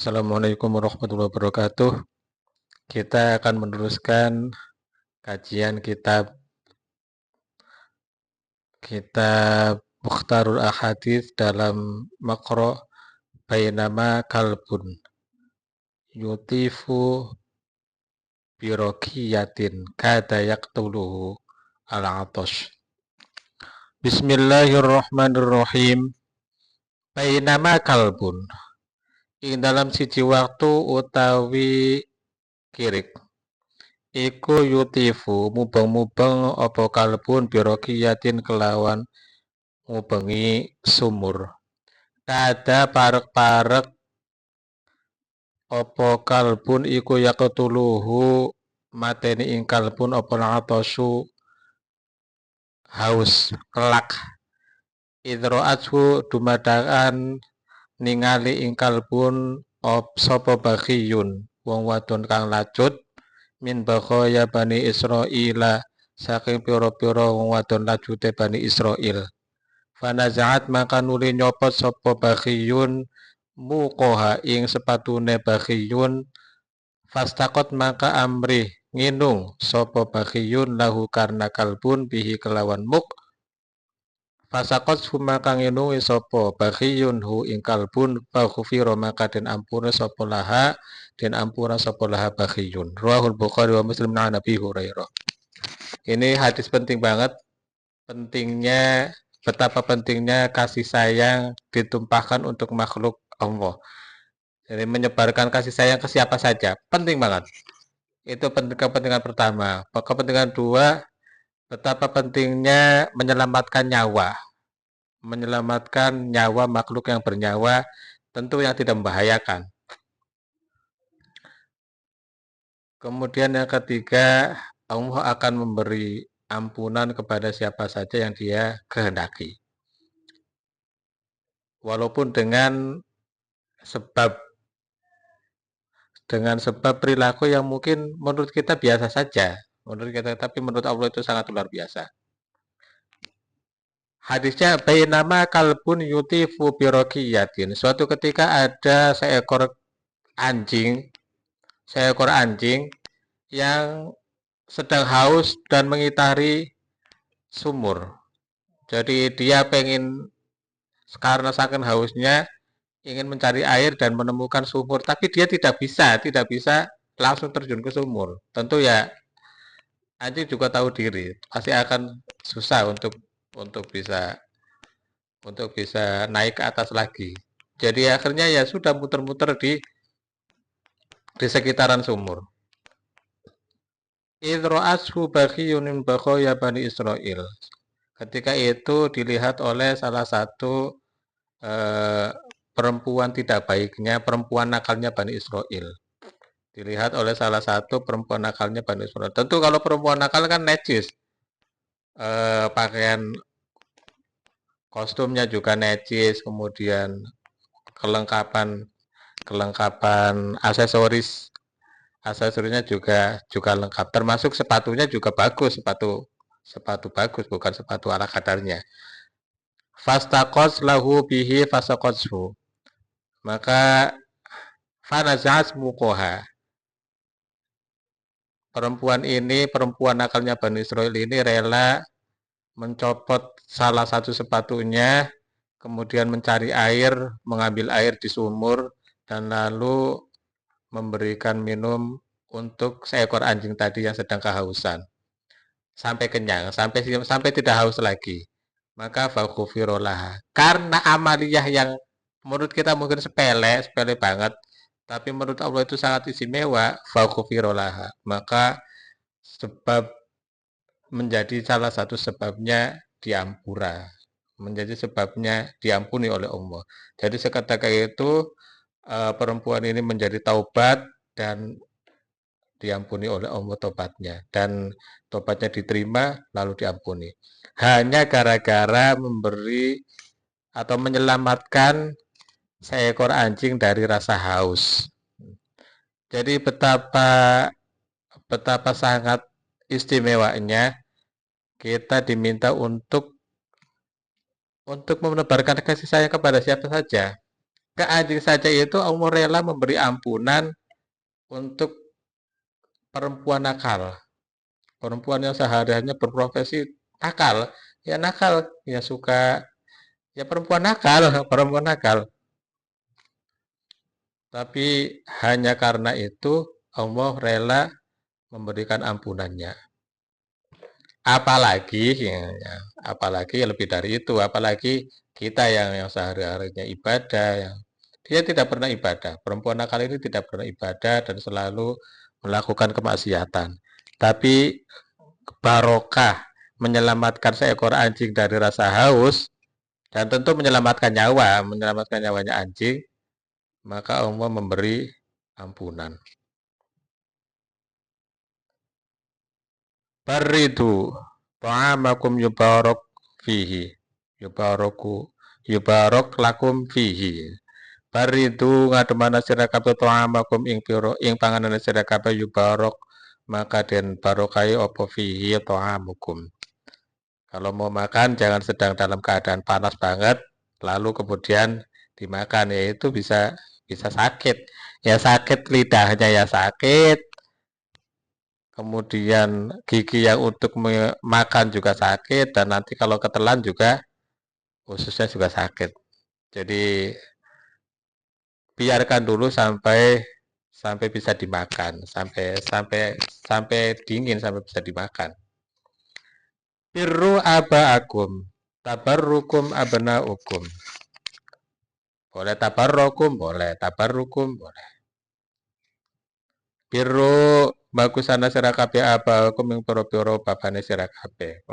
Assalamualaikum warahmatullahi wabarakatuh. Kita akan meneruskan kajian kitab Mukhtarul Ahadits dalam Maqra Bainama Kalbun Yutifu Birokiyatin Kada Yaqtuluhu Al-Atash. Bismillahirrahmanirrahim. Bainama Kalbun, ing dalam siji waktu utawi kirik iku yutifu mubeng-mubeng apa kalbun birokiyatin kelawan ngubengi sumur. Kada parek-parek apa kalbun iku yaqtuluhu mateni ing kalbun apa atasu haus kelak. Idro'athu dumadakan ningali ing kalbun sapa bakhiyun wong wadon kang lacut min bakhaya Bani Israila saking pira-pira wong wadon lajute Bani Israil. Fanazaat maka nuli nyopot sapa bakhiyun muqoha ing sepatune bakhiyun. Fastakot maka amri nginung sapa bakhiyun lahu karna kalbun bihi kelawan muk. Fasakot maka nginungi sapa bakhiyun hu ing kalbun faghfira maka den ampura sapa laha bakhiyun. Rawahul Bukhari wa Muslim an Nabi Hurairah. Ini hadis penting banget, betapa pentingnya kasih sayang ditumpahkan untuk makhluk Allah. Jadi menyebarkan kasih sayang ke siapa saja, penting banget. Itu kepentingan pertama. Kepentingan dua, betapa pentingnya menyelamatkan nyawa makhluk yang bernyawa, tentu yang tidak membahayakan. Kemudian yang ketiga, Allah akan memberi ampunan kepada siapa saja yang dia kehendaki. Walaupun dengan sebab perilaku yang mungkin menurut kita biasa saja, tapi menurut Allah itu sangat luar biasa. Hadisnya bainama kalbun yutifu birokiyatin. Suatu ketika ada seekor anjing yang sedang haus dan mengitari sumur. Jadi dia karena saking hausnya ingin mencari air dan menemukan sumur, tapi dia tidak bisa langsung terjun ke sumur. Tentu ya anjing juga tahu diri, pasti akan susah untuk bisa naik ke atas lagi. Jadi akhirnya ya sudah muter-muter di sekitaran sumur. Idro'ashu bakhiyun min bakhaya Bani Israil. Ketika itu dilihat oleh salah satu perempuan tidak baiknya, perempuan nakalnya Bani Israil. Dilihat oleh salah satu perempuan nakalnya Bani Israil. Tentu kalau perempuan nakal kan najis. Pakaian kostumnya juga najis, kemudian kelengkapan aksesorisnya juga lengkap, termasuk sepatunya juga bagus, sepatu bagus, bukan sepatu ala kadarnya. Fastaqos lahu bihi fasaqoshu, maka fanazas mukoha, perempuan nakalnya Bani Israil ini rela mencopot salah satu sepatunya, kemudian mencari air, mengambil air di sumur, dan lalu memberikan minum untuk seekor anjing tadi yang sedang kehausan. Sampai kenyang, sampai tidak haus lagi. Maka faghfirolaha. Karena amaliyah yang menurut kita mungkin sepele banget, tapi menurut Allah itu sangat istimewa, faghfirolaha. Maka sebab menjadi salah satu sebabnya diampuni oleh Allah. Jadi seketika itu perempuan ini menjadi taubat dan diampuni oleh Allah tobatnya, dan tobatnya diterima lalu diampuni. Hanya gara-gara memberi atau menyelamatkan seekor anjing dari rasa haus. Jadi betapa sangat istimewanya kita diminta untuk menebarkan kasih sayang kepada siapa saja. ke anjing saja itu Allah rela memberi ampunan untuk perempuan nakal. Perempuan yang sehari-harinya berprofesi nakal, ya suka, ya perempuan nakal, perempuan nakal. Tapi hanya karena itu Allah rela memberikan ampunannya. Apalagi lebih dari itu, apalagi kita yang sehari-harinya ibadah, yang dia tidak pernah ibadah. Perempuan nakal ini tidak pernah ibadah dan selalu melakukan kemaksiatan. Tapi barokah menyelamatkan seekor anjing dari rasa haus dan tentu menyelamatkan nyawanya anjing, maka Allah memberi ampunan. Baridu ta'amakum yubarak fihi. Yubarak lakum fihi. Baridu ngademana sira kabeh ta'amakum ing panganan sira kabeh yubarak maka den barokai opo fihi ta'amukum. Kalau mau makan jangan sedang dalam keadaan panas banget lalu kemudian dimakan, yaitu bisa sakit. Ya sakit lidahnya, ya sakit. Kemudian gigi yang untuk makan juga sakit, dan nanti kalau ketelan juga ususnya juga sakit. Jadi biarkan dulu sampai bisa dimakan, sampai dingin, sampai bisa dimakan. Birru aba'akum tabarrukum abna'ukum. Boleh tabarrukum boleh. Birru bagusana sira kabeh aba'akum ing pira-pira babane sira kabeh.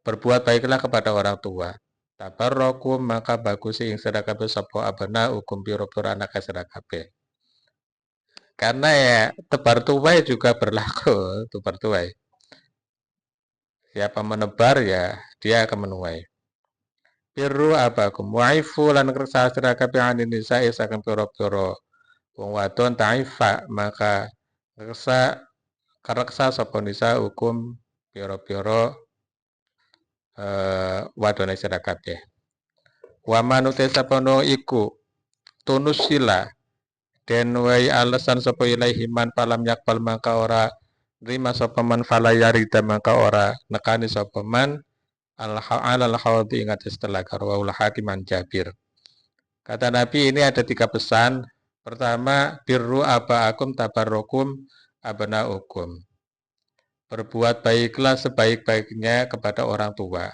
Berbuat baiklah kepada orang tua. Tabarrukum maka bagus ing sira kabeh sapa abna'ukum pira-pira anak sira kabeh. Karena ya tebar tuai juga berlaku, tebar tuai. Siapa menebar ya dia akan menuai. Birru abakum waifu lan kersa sira kabeh anin nisae saking pira-pira wong wadon taifa maka reksa sapa nisa hukum pira-pira wadone sira kabeh. Wa manute sapono iku tunus sila den wai alasan sapa ilahi man palam yakbal maka ora rima sapa man falayarida maka ora nekani sapa man al khawdi ingat setelah karwaul hakiman Jabir. Kata Nabi ini ada 3 pesan. Pertama, birru aba'akum tabarrukum abna'ukum. Berbuat baiklah sebaik-baiknya kepada orang tua.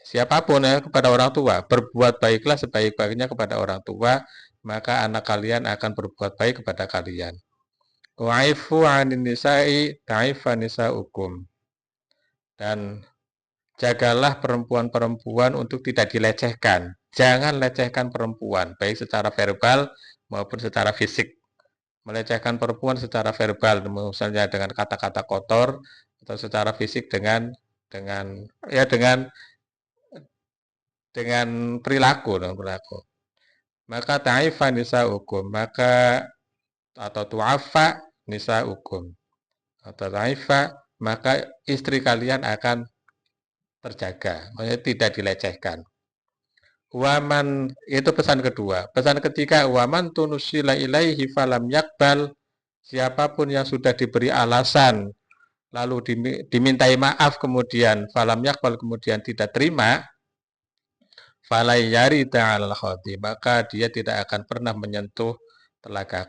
Siapapun ya kepada orang tua, berbuat baiklah sebaik-baiknya kepada orang tua, maka anak kalian akan berbuat baik kepada kalian. Waifu 'anin nisa'i ta'ifa nisa'ukum. Dan jagalah perempuan-perempuan untuk tidak dilecehkan. Jangan lecehkan perempuan, baik secara verbal maupun secara fisik. Melecehkan perempuan secara verbal, misalnya dengan kata-kata kotor, atau secara fisik dengan perilaku, Maka ta'ifa nisa'ukum, atau tu'afa nisa'ukum, atau ta'ifa, maka istri kalian akan terjaga, maksudnya tidak dilecehkan. Waman, itu pesan kedua. Pesan ketiga, waman tunusila ilaihi falam yakbal, siapapun yang sudah diberi alasan lalu dimintai maaf kemudian falam yakbal kemudian tidak terima, falai yari ta'al khoti, maka dia tidak akan pernah menyentuh telaga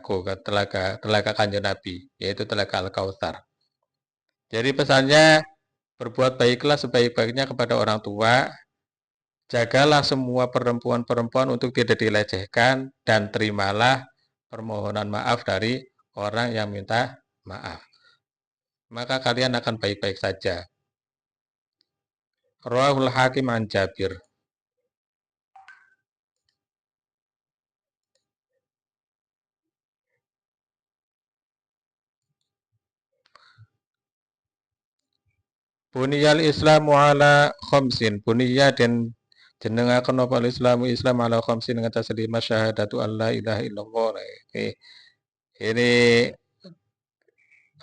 kanjeng Nabi, yaitu telaga Al-Kautsar. Jadi pesannya, berbuat baiklah sebaik-baiknya kepada orang tua, jagalah semua perempuan-perempuan untuk tidak dilecehkan, dan terimalah permohonan maaf dari orang yang minta maaf. Maka kalian akan baik-baik saja. Rawahul Hakim an Jabir. Buniyal Islamu ala khamsin. Buniyya dan jenengaken apa Islamu Islam ala khamsin ngatas 5 syahadatu alla ilaha illallah. Ini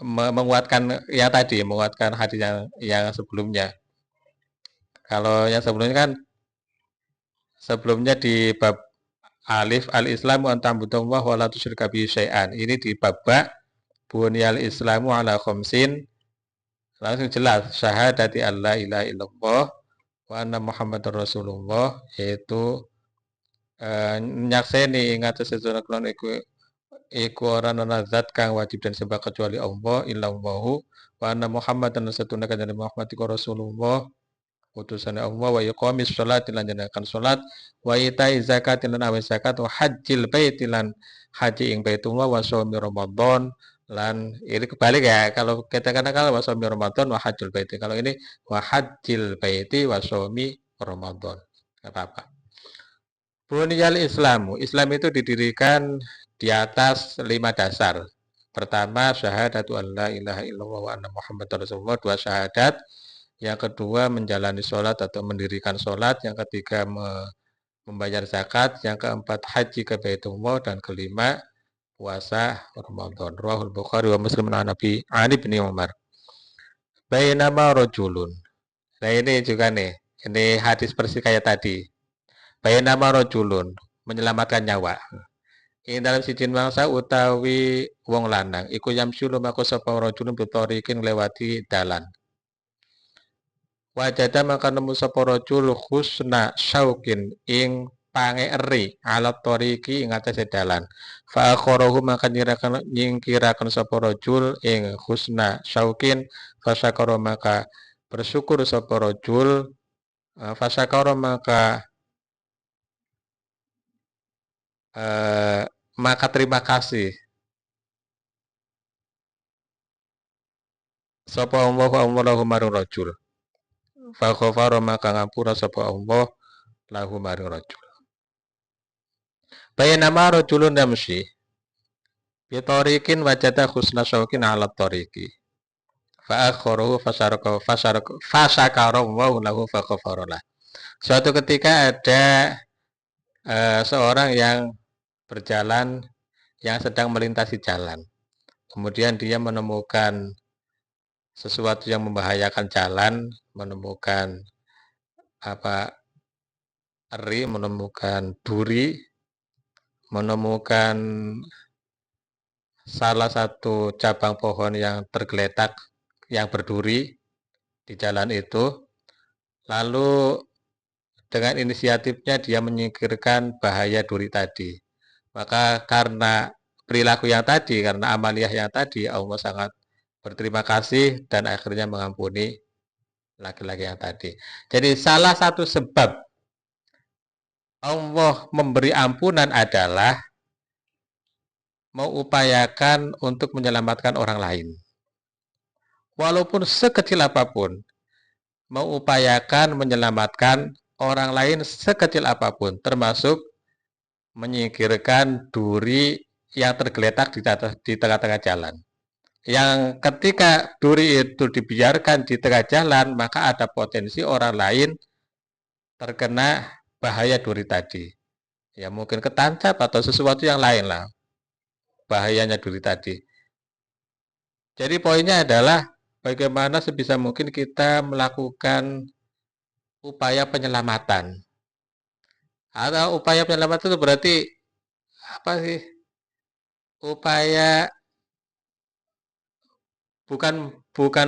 menguatkan yang tadi, menguatkan hadis yang sebelumnya. Kalau yang sebelumnya kan di bab Alif al-Islamu an ta'budallah wa la tusyrika bihi syai'an. Ini di bab bunyal Islamu ala khamsin. Langsung jelas syahadati alla ilaha illallah wa anna Muhammadar Rasulullah, yaitu nyakseni ngatus sedaya kelon iku ora ana zat kang wajib dan sembah kecuali Allah illallahu wa anna Muhammadan satuna kanjeng Muhammad iku Rasulullah utusane Allah, wa iqamis shalat lan jenengan salat, wa itai zakat lan awe zakat, wa hajjil bait lan haji ing Baitullah, wa shaumi Ramadan lan ini kebalik ya, kalau kita katakan wa shaumi Ramadan wa hajjul bait, kalau ini wa hajjil baiti wa shaumi Ramadan, enggak apa-apa. Bunyal Islamu, Islam itu didirikan di atas 5 dasar. Pertama, syahadatu alla ilaha illallah wa anna Muhammadar Rasulullah, 2 syahadat. Yang kedua, menjalani sholat atau mendirikan sholat. Yang ketiga, membayar zakat. Yang keempat, haji ke Baitullah. Dan kelima, puasa Ramadan. Rawahul Bukhari wa Muslim an Nabi Ali bin Umar. Bainama rajulun. Nah ini juga nih, ini hadis persis kayak tadi. Bainama rajulun, menyelamatkan nyawa. Ini dalam sijin mangsa utawi wong lanang. Iku yamsyu lumaku sapa rajulun bitorikin lewati dalan. Wajada maka nemu sapa rajul husna syauqin ing pangeri alat toriki ing atase dalan. Fa akharahu maka nyingkiraken sapa rajul ing husna syauqin, fasyakara maka bersyukur sapa rajul, fasyakara maka terima kasih sapa Allah lahu marang rajul. Fa ghafara maka ngapura sapa Allah lahu marang rajul. Bayanama rajulun yamshi bi tariqin wajada husna syauqin ala tariqi. Fa akharahu fasyakara lahu fa ghafara lah. Suatu ketika ada seorang yang berjalan, yang sedang melintasi jalan. Kemudian dia menemukan sesuatu yang membahayakan jalan, menemukan eri, menemukan duri, menemukan salah satu cabang pohon yang tergeletak, yang berduri di jalan itu. Lalu dengan inisiatifnya dia menyingkirkan bahaya duri tadi. Maka karena perilaku yang tadi, karena amaliyah yang tadi, Allah sangat berterima kasih dan akhirnya mengampuni laki-laki yang tadi. Jadi salah satu sebab Allah memberi ampunan adalah mengupayakan untuk menyelamatkan orang lain. Walaupun sekecil apapun, mengupayakan menyelamatkan orang lain sekecil apapun, termasuk menyingkirkan duri yang tergeletak di tengah-tengah jalan. Yang ketika duri itu dibiarkan di tengah jalan, maka ada potensi orang lain terkena bahaya duri tadi. Ya mungkin ketancap atau sesuatu yang lain lah, bahayanya duri tadi. Jadi poinnya adalah bagaimana sebisa mungkin kita melakukan upaya penyelamatan. Atau upaya penyelamatan itu berarti apa sih? Upaya bukan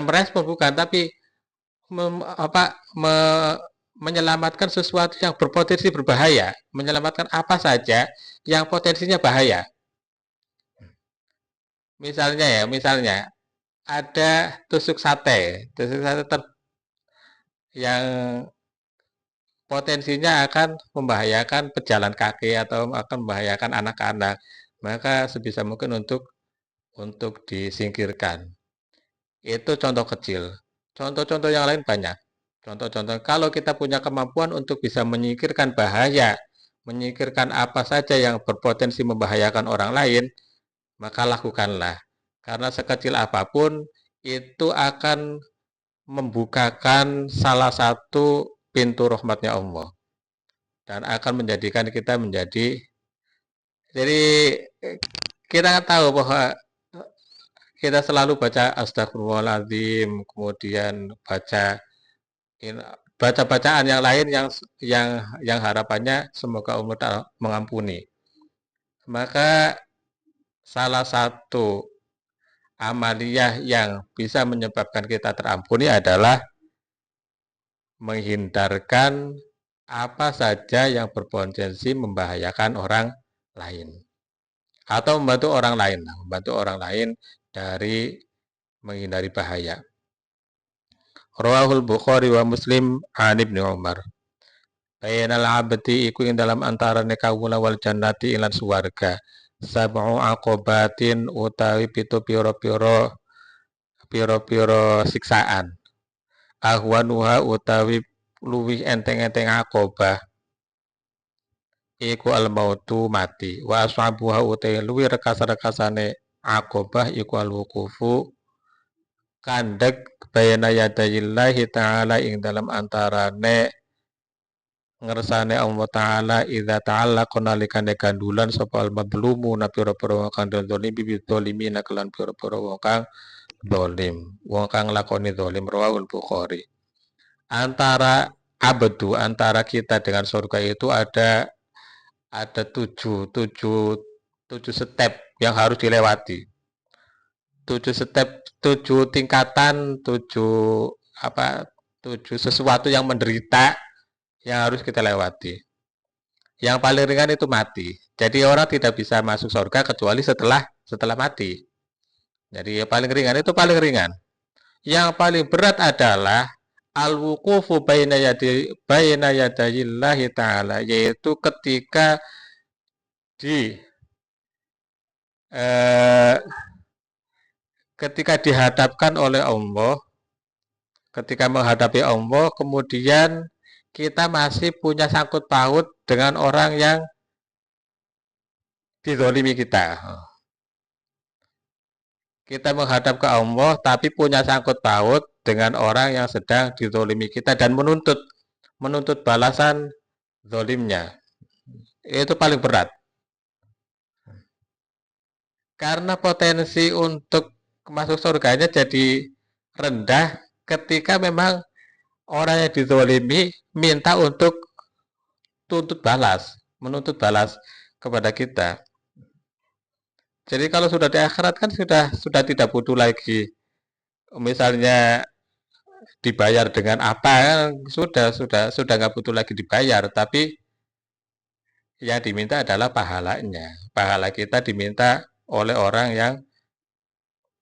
merespon, bukan, tapi menyelamatkan sesuatu yang berpotensi berbahaya, menyelamatkan apa saja yang potensinya bahaya. Misalnya ada tusuk sate yang potensinya akan membahayakan pejalan kaki atau akan membahayakan anak-anak, maka sebisa mungkin untuk disingkirkan. Itu contoh kecil. Contoh-contoh yang lain banyak. Contoh-contoh, kalau kita punya kemampuan untuk bisa menyingkirkan bahaya, menyingkirkan apa saja yang berpotensi membahayakan orang lain, maka lakukanlah. Karena sekecil apapun, itu akan membukakan salah satu pintu rahmatnya Allah. Dan akan menjadikan kita menjadi, jadi kita tahu bahwa kita selalu baca astagfirullahaladzim, kemudian baca baca-bacaan yang lain yang harapannya semoga Allah Ta'ala mengampuni. Maka salah satu amaliyah yang bisa menyebabkan kita terampuni adalah menghindarkan apa saja yang berpotensi membahayakan orang lain atau membantu orang lain dari menghindari bahaya. Rawahul Bukhari wa Muslim an Ibnu Umar. Bainal abdi iku ing dalam antarane kawula wal jannati ilan suwarga. Sab'u aqobatin utawi pitu piro-piro siksaan. Ahwanuha utawi luwih enteng-enteng aqobah iku al mautu mati. Wa ashabuha utawi luwih rekas-rekasane aqobah iku al wukufu kandek bayana yadayillahi ta'ala ing dalam antarane ngersane Allah Ta'ala idza ta'allaqa nalikane gandulan sapa al madlumu na pira-pira wong kang zalim bibit zalimina kelan pira-pira wong kang zalim wong kang lakoni zalim rawahul Bukhari. Antara kita dengan surga itu ada tujuh step yang harus dilewati. 7 tingkatan, 7 sesuatu yang menderita yang harus kita lewati. Yang paling ringan itu mati. Jadi orang tidak bisa masuk surga kecuali setelah mati. Jadi yang paling ringan itu paling ringan. Yang paling berat adalah al-wuqufu baina yadayillahi ta'ala, yaitu ketika dihadapkan oleh Allah, ketika menghadapi Allah, kemudian kita masih punya sangkut paut dengan orang yang dizalimi kita. Kita menghadap ke Allah, tapi punya sangkut paut dengan orang yang sedang dizalimi kita dan menuntut balasan zalimnya. Itu paling berat. Karena potensi untuk masuk surganya jadi rendah ketika memang orang yang dizalimi minta untuk menuntut balas kepada kita. Jadi kalau sudah di akhirat kan sudah tidak butuh lagi misalnya dibayar dengan apa, sudah nggak butuh lagi dibayar, tapi yang diminta adalah pahalanya. Pahala kita diminta oleh orang yang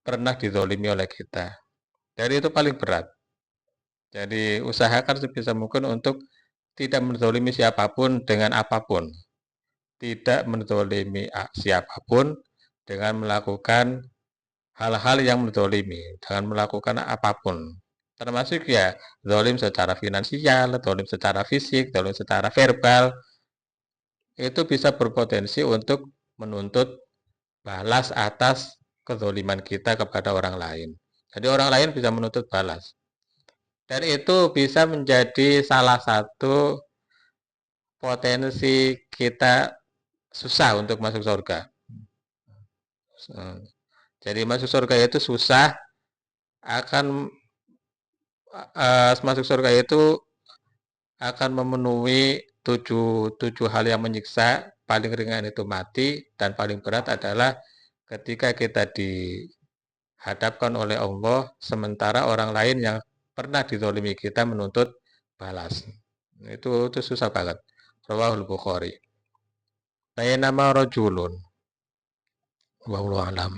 pernah dizalimi oleh kita. Jadi itu paling berat. Jadi usahakan sebisa mungkin untuk tidak menzalimi siapapun dengan apapun. Tidak menzalimi siapapun dengan melakukan hal-hal yang menzalimi, dengan melakukan apapun. Termasuk ya zalim secara finansial, zalim secara fisik, zalim secara verbal. Itu bisa berpotensi untuk menuntut balas atas kezaliman kita kepada orang lain. Jadi orang lain bisa menuntut balas. Dan itu bisa menjadi salah satu potensi kita susah untuk masuk surga. Jadi masuk surga itu susah, masuk surga itu akan memenuhi tujuh hal yang menyiksa. Paling ringan itu mati, dan paling berat adalah ketika kita dihadapkan oleh Allah sementara orang lain yang pernah dizalimi kita menuntut balas. Itu susah banget. Rawahul Bukhari. Bainama rajulun wallahu alam.